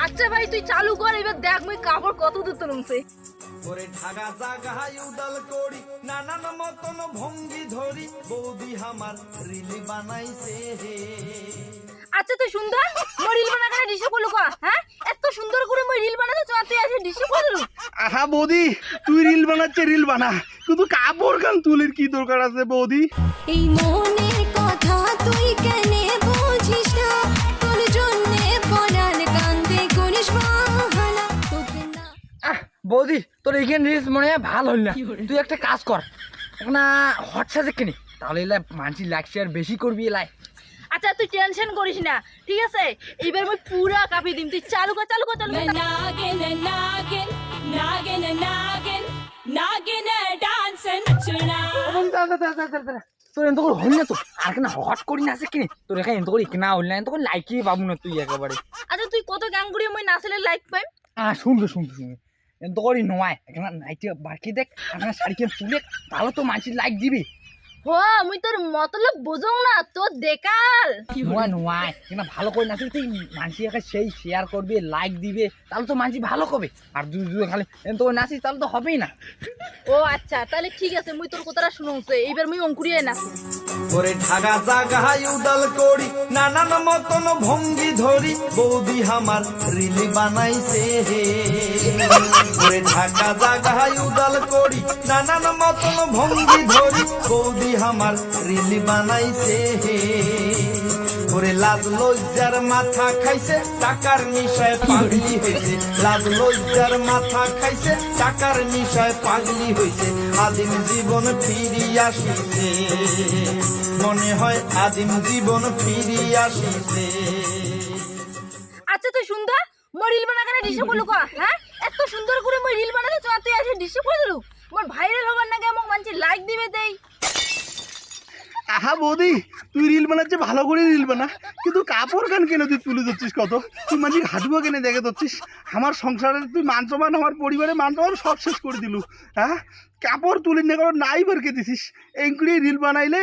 আচ্ছা ভাই তুই চালু কর, এবার দেখ মুই কাপড় কত দূর তুলছে। ওরে ঢাকা জাগায় উদাল করি নানান মতন ভঙ্গি ধরি বৌদি আমার রিলি বানাইছে হে। আচ্ছা তুই সুন্দর মই রিল বানা করে ডিশে করলু কা? হ্যাঁ এত সুন্দর করে মই রিল বানাতে চাও, তুই আসে ডিশে করলু? আহা বৌদি, তুই রিল বানাচ্ছে রিল বানা, কিন্তু কাপড় গান তুলির কি দরকার আছে বৌদি? এই মনের কথা তুই কেনে বুঝিস না, তোর জন্যে পরাণ কান্দে করিস বাহানা তোকে না। বৌদি তোর এইখানে রিলস মনে হয় ভালো হল না, তুই একটা কাজ কর না, হট সাজে কিনে, তাহলে এলা মানসি লাইক শেয়ার বেশি করবি এলাই। আচ্ছা তুই টেনশন করিস না, ঠিক আছে? এবার মই পুরা কাপি দিম, তুই চালু কর চালু কর চালু কর। নাগিন নাগিন নাগিন নাগিন নাগিন ডান্স নচনা। তোর এত করে হল না তো, আর কেন হট করি না আছে কিনে, তোর এখানে এত করে কেনা হল না, এত করে লাইকই পাবো না তুই একেবারে। আচ্ছা তুই কত গান করি মই নাচলে লাইক পাইম? শুনবে শুনবে শুনবে, এত করে নয় এখানে নাইটে বাকি দেখ, এখানে শাড়ি কেন তুলে, তাহলে তো মানসি লাইক দিবি। হ মুই তোর মতলব বুঝং না, তোর দেকাল নয় নয় কেনা ভালো করে নাচলে তুই মানসি একা সেই শেয়ার করবে লাইক দিবে, তাহলে তো মানসি ভালো করবে। আর তুই যদি খালি এত করে নাচিস তাহলে তো হবেই না। ও আচ্ছা তাহলে ঠিক আছে, মুই তোর কথাটা শুনছে, এইবার মুই অঙ্কুরিয়ে নাচ। ওরে ঢাকা জাগায় উদাল করি নানান মতন ভঙ্গি ধরি বৌদি আমার রিলি বানাইছে হে। ওরে ঢাকা জাগায় উদাল করি নানান মতন ভঙ্গি ধরি বৌদি আমার রিলি বানাইছে হে। ওরে লাজ লজ্জার মাথা খাইছে টাকার নিশায় পাগলি হয়েছে, লাজ লজ্জার মাথা খাইছে টাকার নিশায় পাগলি হয়েছে, আদিম জীবন ফিরি আসিছে, মনে হয় আদিম জীবন ফিরি আসিছে। আচ্ছা তুই সুন্দর মই রিল বানা করে ডিশে করলু কা? হ্যাঁ এত সুন্দর করে মই রিল বানাতে চাও, তুই আসে ডিশে করলু? মোর ভাইরাল হবার নাকি আমাকে মানছি লাইক দিবে দেই। আহা বৌদি, তুই রিল বানাচ্ছে ভালো করে রিল বানা, কিন্তু কাপড় গান কেন তুই তুলে দিচ্ছিস কত? তুই মাঝে হাঁটুয়া কেনে দেখে দিচ্ছিস, আমার সংসারে তুই মান সম্মান, আমার পরিবারে মান সম্মান সব শেষ করে দিলু। হ্যাঁ কাপড় তুলি না কারণ নাই বেরকে দিছিস, এইগুলি রিল বানাইলে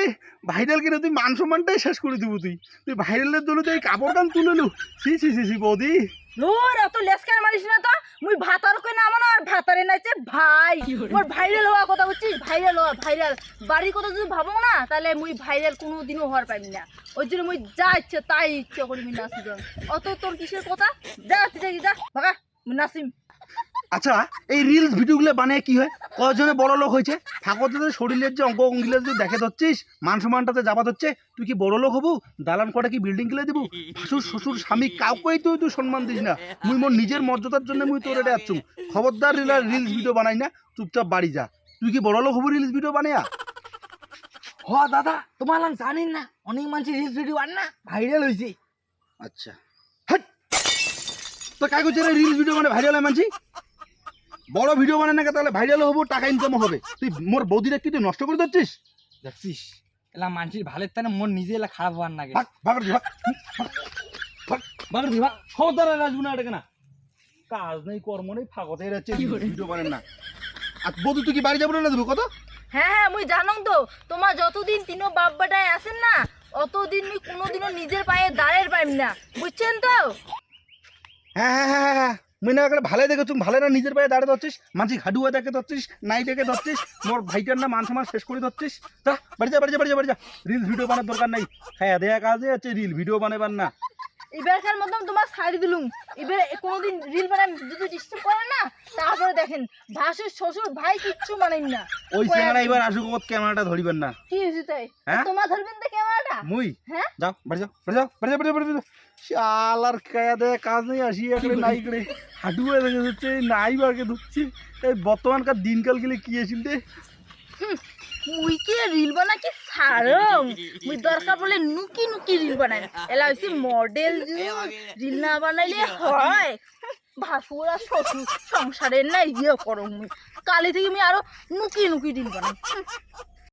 ভাইরাল কেন তুই মান সম্মানটাই শেষ করে দিব। তুই ভাইরালের জন্য তুই এই কাপড় গান তুলে লু, সি সি সি সি বৌদি। নোর অত লেসকার মারিস না তো, মুই ভাতার কই না আমার আর ভাতারে নাইছে ভাই। মোর ভাইরাল হওয়া কথা বলছিস, ভাইরাল হওয়া ভাইরাল বাড়ির কথা যদি ভাবো না তাহলে মুই ভাইরাল কোনোদিনও হওয়ার পাইনি না। ওই জন্য মুই যা ইচ্ছে তাই ইচ্ছে করি মুই নাচি। অত তোর কিসের কথা, যা তুই দেখি যা ভাগা, মুই নাচিম। আচ্ছা এই রিলস ভিডিওগুলো বানিয়ে কি হয়? কজনে বড় লোক হয়েছে, ঠাকুর যদি শরীরের যে অঙ্গ অঙ্গিলে যদি দেখে ধরছিস, মান সম্মানটাতে যাবা হচ্ছে, তুই কি বড় লোক হবু? দালান কটা কি বিল্ডিং কিনে দিব? ভাসুর শ্বশুর স্বামী কাউকেই তুই সম্মান দিস না। মুই মোর নিজের মর্যাদার জন্য মুই তোর এটা আসছুম, খবরদার রিলস ভিডিও বানাই না, চুপচাপ বাড়ি যা। তুই কি বড় লোক হবু রিলস ভিডিও বানায়া? হ দাদা, তোমার নাম জানেন না, অনেক মানুষ রিলস ভিডিও বান না ভাইরাল হয়েছে। আচ্ছা হাট, তো কাই করছে রিলস ভিডিও মানে ভাইরাল হয় মানছি? বড় ভিডিও বানায় না তাহলে ভাইরাল হবো, টাকা ইনকাম হবে। তুই মোর বৌদিরা কি তুই নষ্ট করে দিচ্ছিস? দেখছিস এলা মানুষের ভালের তানে মন নিজে এলা খারাপ হওয়ার নাগে। কাজ নেই কর্ম নেই, ফাঁকতে যাচ্ছে ভিডিও বানান না। আর বৌদি তুই কি বাড়ি যাবো না দেবো কত? হ্যাঁ হ্যাঁ মুই জানো তো, তোমার যতদিন তিনো বাপ বেটায় আসেন না অতদিন মুই কোনোদিনও নিজের পায়ে দাঁড়ের পাইম না, বুঝছেন তো? হ্যাঁ হ্যাঁ হ্যাঁ হ্যাঁ, মুই না ভালো দেখে তুমি ভালো না নিজের পায়ে দাঁড়িয়ে ধরছিস, মাঝি হাডুয়া দেখে ধরছিস, নাই দেখে ধরছিস, মোর ভাইটার না মান সম্মান শেষ করে ধরছিস। তা বাড়ি যা বাড়ি যা বাড়ি যা বাড়ি যা, রিল ভিডিও বানার দরকার নাই, হ্যাঁ দেয়া কাজে আছে রিল ভিডিও বানাবার না। এবারকার মতন তোমার ছাড়ি দিলুম, এবারে কোনোদিন রিল বানাই যদি ডিস্টার্ব করেন না তারপরে দেখেন ভাসুর শ্বশুর ভাই কিচ্ছু মানেন না। ওই সেখানে এবার আসুক ক্যামেরাটা ধরিবেন না। কি হয়েছে তাই? হ্যাঁ? তোমার ধরবেন তো ক্যামেরাটা? মুই হ্যাঁ যাও বাড়ি যাও বাড়ি যাও বাড়ি যাও বাড়ি যাও বাড়ি যাও। শালার কায়া দে কাজ নেই, আসি এখানে নাই করে হাঁটুয়ে দেখে যাচ্ছে, নাই বারকে ধুচ্ছি। এই বর্তমানকার দিনকাল গেলে কি আসিল রে? মুই কি রিল বানা কি ছাড়ম, মুই দরকার পড়লে নুকি নুকি রিল বানাই, এলা হইছে মডেল যুগ, রিল না বানাইলে হয়? ভাসুর আর শ্বশুর সংসারের না ইয়ে করো, মুই কালি থেকে আমি আরো নুকি নুকি রিল বানাই।